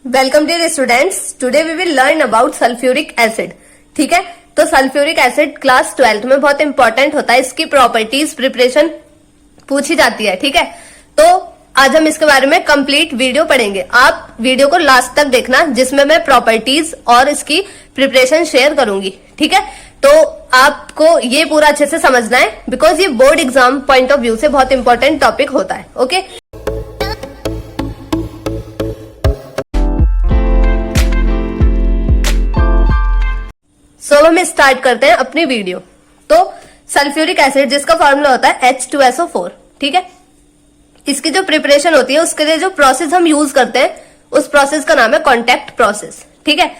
Welcome dear students, today we will learn about sulphuric acid. ठीक है, तो sulphuric acid class 12 में बहुत इंपॉर्टेंट होता है। इसकी प्रॉपर्टीज प्रिपरेशन पूछी जाती है। ठीक है, तो आज हम इसके बारे में कंप्लीट वीडियो पढ़ेंगे। आप वीडियो को लास्ट तक देखना, जिसमें मैं प्रॉपर्टीज और इसकी प्रिपरेशन शेयर करूंगी। ठीक है, तो आपको ये पूरा अच्छे से समझना है, बिकॉज ये board exam point of view से बहुत इंपॉर्टेंट टॉपिक होता है। ओके, सो हम स्टार्ट करते हैं अपनी वीडियो। तो सल्फ्यूरिक एसिड जिसका फॉर्मूला होता है H2SO4। ठीक है, इसकी जो प्रिपरेशन होती है, उसके लिए जो प्रोसेस हम यूज करते हैं, उस प्रोसेस का नाम है कॉन्टैक्ट प्रोसेस। ठीक है,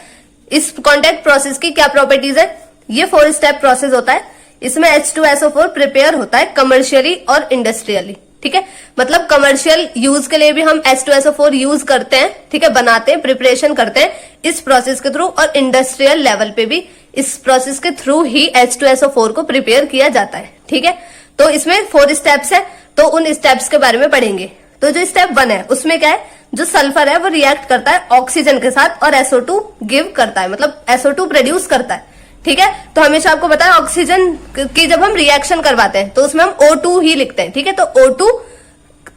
इस कॉन्टैक्ट प्रोसेस की क्या प्रॉपर्टीज है? ये 4 स्टेप प्रोसेस होता है। इसमें H2SO4 प्रिपेयर होता है कमर्शियली और इंडस्ट्रियली। ठीक है, मतलब कमर्शियल यूज के लिए भी हम H2SO4 यूज करते हैं। ठीक है, बनाते हैं, प्रिपरेशन करते हैं इस प्रोसेस के थ्रू, और इंडस्ट्रियल लेवल पे भी इस प्रोसेस के थ्रू ही H2SO4 को प्रिपेयर किया जाता है। ठीक है, तो इसमें 4 स्टेप्स है, तो उन स्टेप्स के बारे में पढ़ेंगे। तो जो स्टेप 1 है, उसमें क्या है? जो सल्फर है वो रिएक्ट करता है ऑक्सीजन के साथ और SO2 गिव करता है, मतलब SO2 प्रोड्यूस करता है। ठीक है, तो हमेशा आपको पता है ऑक्सीजन की जब हम रिएक्शन करवाते हैं तो उसमें हम O2 ही लिखते हैं। ठीक है, तो O2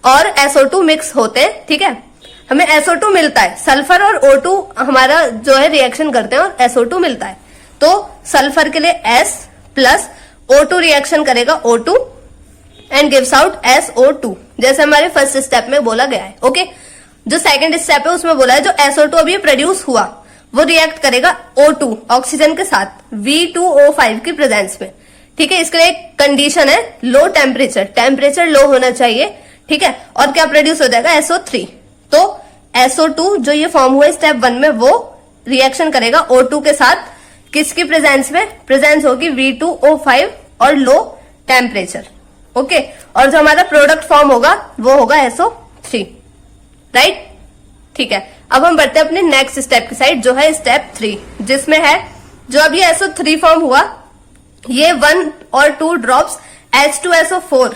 और SO2 मिक्स होते हैं। ठीक है, हमें SO2 मिलता है, सल्फर और O2 हमारा जो है रिएक्शन करते हैं और SO2 मिलता है। तो सल्फर के लिए S प्लस O2 रिएक्शन करेगा O2 and gives out SO2, जैसे हमारे फर्स्ट स्टेप में बोला गया है। ओके, जो सेकंड स्टेप है उसमें बोला है जो SO2 अभी प्रोड्यूस हुआ वो रिएक्ट करेगा O2 ऑक्सीजन के साथ V2O5 की प्रेजेंस में। ठीक है, इसके लिए एक कंडीशन है लो टेम्परेचर, टेम्परेचर लो होना चाहिए। ठीक है, और क्या प्रोड्यूस हो जाएगा? SO3। तो SO2 जो ये फॉर्म हुआ स्टेप 1 में, वो रिएक्शन करेगा O2 के साथ, किसकी प्रेजेंस में? प्रेजेंस होगी V2O5 और लो टेम्परेचर। ओके, और जो हमारा प्रोडक्ट फॉर्म होगा वो होगा SO3। राइट? ठीक है, अब हम बढ़ते हैं अपने नेक्स्ट स्टेप की साइड, जो है स्टेप 3, जिसमें है जो अब ये SO3 फॉर्म हुआ, ये 1 और 2 ड्रॉप्स H2SO4।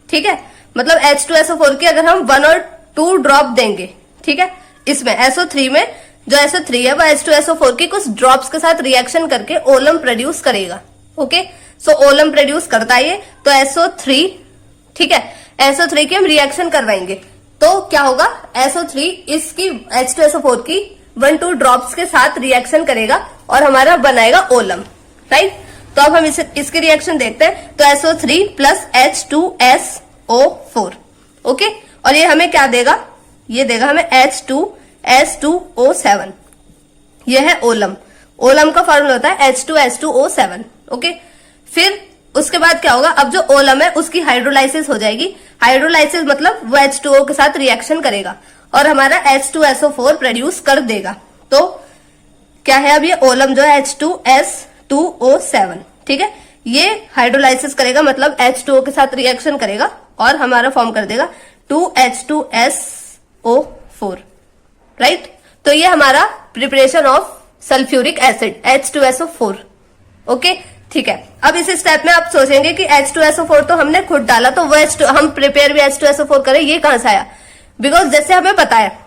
ठीक है, मतलब H2SO4 की अगर हम 1 और 2 ड्रॉप देंगे, ठीक है, इसमें SO3 में, जो SO3 है वो H2SO4 की कुछ ड्रॉप्स के साथ रिएक्शन करके ओलम प्रोड्यूस करेगा। ओके, सो ओलम प्रोड्यूस करता है ये, तो SO3। ठीक है, SO3 की हम रिएक्शन करवाएंगे तो क्या होगा? SO3 इसकी H2SO4 की 1-2 ड्रॉप्स के साथ रिएक्शन करेगा और हमारा बनाएगा ओलम। राइट? तो अब हम इसकी रिएक्शन देखते हैं। तो SO3 प्लस H2SO4। ओके, और ये हमें क्या देगा? ये देगा हमें H2S2O7। ये है ओलम। ओलम का फॉर्मूला होता है H2S2O7। ओके, फिर उसके बाद क्या होगा? अब जो ओलम है उसकी हाइड्रोलाइसिस हो जाएगी। हाइड्रोलाइसिस मतलब वो H2O के साथ रिएक्शन करेगा और हमारा H2SO4 प्रोड्यूस कर देगा। तो क्या है अब ये ओलम जो है H2S2O7। ठीक है, ये हाइड्रोलाइसिस करेगा, मतलब H2O के साथ रिएक्शन करेगा और हमारा फॉर्म कर देगा 2H2SO4। राइट? तो ये हमारा preparation of sulphuric acid H2SO4। Okay, ठीक है, अब इस स्टेप में आप सोचेंगे कि H2SO4 तो हमने खुद डाला, तो वो हम प्रिपेयर भी H2SO4 करें, ये कहां से आया? बिकॉज जैसे हमें पता है,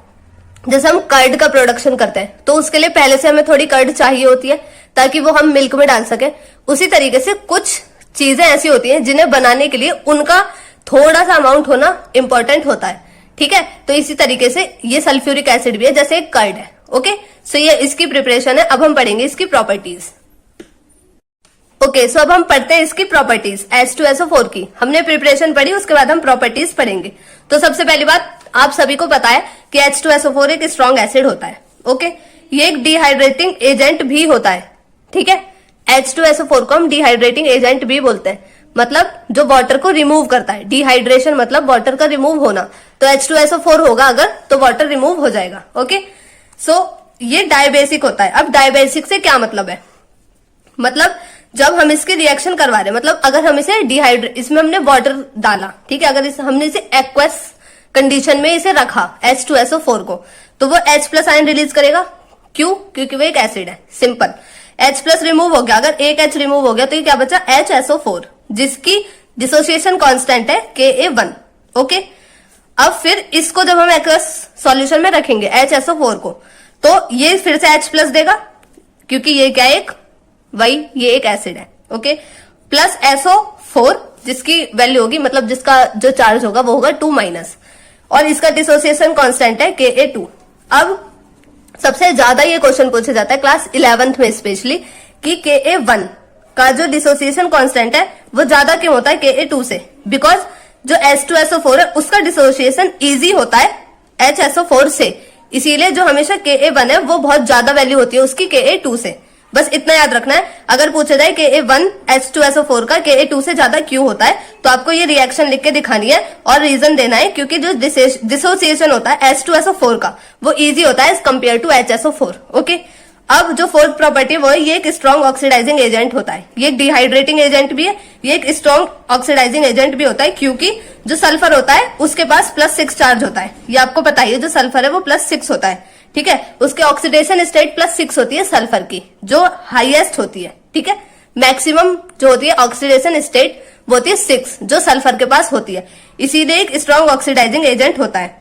जैसे हम कर्ड का प्रोडक्शन करते हैं तो उसके लिए पहले से हमें थोड़ी कर्ड चाहिए होती है ताकि वो हम मिल्क में डाल सके। उसी तरीके से कुछ चीजें ऐसी होती हैं जिन्हें बनाने के लिए उनका थोड़ा सा अमाउंट होना इंपॉर्टेंट होता है। ठीक है, तो इसी तरीके से ये सल्फ्यूरिक एसिड भी है, जैसे एक कर्ड है। ओके, सो ये इसकी प्रिपरेशन है। अब हम पढ़ेंगे इसकी प्रॉपर्टीज। ओके, सो अब हम पढ़ते हैं इसकी प्रॉपर्टीज H2SO4 की। हमने प्रिपरेशन पढ़ी, उसके बाद हम प्रॉपर्टीज पढ़ेंगे। तो सबसे पहली बात, आप सभी को पता है कि H2SO4 एक स्ट्रॉन्ग एसिड होता है। ओके, ये एक डिहाइड्रेटिंग एजेंट भी होता है। ठीक है, H2SO4 को हम डिहाइड्रेटिंग एजेंट भी बोलते हैं, मतलब जो वाटर को रिमूव करता है। डिहाइड्रेशन मतलब वाटर का रिमूव होना, तो H2SO4 होगा अगर, तो वाटर रिमूव हो जाएगा। ओके, सो ये डायबेसिक होता है। अब डायबेसिक से क्या मतलब है? मतलब जब हम इसकी रिएक्शन करवा रहे हैं, मतलब अगर हम इसे इसमें हमने वाटर डाला, ठीक है, अगर हमने इसे एक्वस कंडीशन में इसे रखा H2SO4 को, तो वो H प्लस आयन रिलीज करेगा। क्यों? क्योंकि वो एक एसिड है। सिंपल, H प्लस रिमूव हो गया, अगर एक H रिमूव हो गया तो ये क्या बचा? HSO4, जिसकी डिसोसिएशन कांस्टेंट है Ka1। ओके, अब फिर इसको जब हम एक्वस सॉल्यूशन में रखेंगे HSO4 को, तो ये फिर से H प्लस देगा, क्योंकि ये क्या है, ये एक एसिड है, ओके, प्लस SO4 जिसकी वैल्यू होगी, मतलब जिसका जो चार्ज होगा वो होगा 2 माइनस, और इसका डिसोसिएशन कांस्टेंट है Ka2। अब सबसे ज्यादा ये क्वेश्चन पूछा जाता है क्लास 11th में स्पेशली, कि Ka1 का जो डिसोसिएशन कांस्टेंट है वो ज्यादा क्यों होता है Ka2 से, बिकॉज जो H2SO4 है उसका डिसोसिएशन इजी होता है HSO4 से, इसीलिए जो हमेशा Ka1 है वो बहुत ज्यादा वैल्यू होती है उसकी Ka2 से। बस इतना याद रखना है। अगर पूछा जाए Ka1 H2SO4 का Ka2 से ज्यादा क्यों होता है, तो आपको ये रिएक्शन लिख के दिखानी है और रीजन देना है, क्योंकि जो डिसोसिएशन होता है H2SO4 का वो इजी होता है as compare to HSO4, okay. अब जो फोर्थ प्रॉपर्टी वो है, ये एक स्ट्रॉन्ग ऑक्सीडाइजिंग एजेंट होता है, ये एक डिहाइड्रेटिंग एजेंट भी है, ये एक स्ट्रॉन्ग ऑक्सीडाइजिंग एजेंट भी होता है, क्योंकि जो सल्फर होता है उसके पास +6 चार्ज होता है। ये आपको पता ही है, जो सल्फर है वो +6 होता है, ठीक है। उसके ऑक्सीडेशन स्टेट +6 होती है सल्फर की, जो हाईएस्ट होती है, ठीक है। मैक्सिमम जो होती है ऑक्सीडेशन स्टेट वो होती है 6, जो सल्फर के पास होती है, इसीलिए एक स्ट्रॉन्ग ऑक्सीडाइजिंग एजेंट होता है।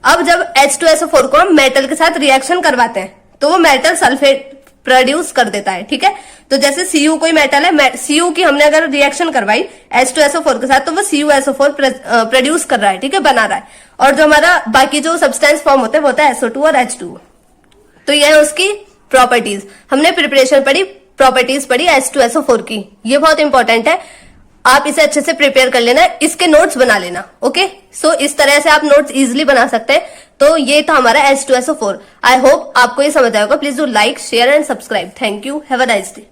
अब जब H2SO4 को हम मेटल के साथ रिएक्शन करवाते हैं तो वो मेटल सल्फेट प्रोड्यूस कर देता है, ठीक है। तो जैसे Cu कोई मेटल है, Cu की हमने अगर रिएक्शन करवाई H2SO4 के साथ तो वो CuSO4 प्रोड्यूस कर रहा है, ठीक है, बना रहा है। और जो हमारा बाकी जो सब्सटेंस फॉर्म होते हैं वो होता है SO2 और H2। तो ये है उसकी प्रॉपर्टीज। हमने प्रिपरेशन पढ़ी, प्रॉपर्टीज पढ़ी H2SO4 की, ये बहुत इंपॉर्टेंट है, आप इसे अच्छे से प्रिपेयर कर लेना, इसके नोट्स बना लेना, ओके। सो इस तरह से आप नोट्स इजीली बना सकते हैं। तो ये था हमारा H2SO4। आई होप आपको ये समझ आएगा। Please do like, share and subscribe. Thank you, have a nice day.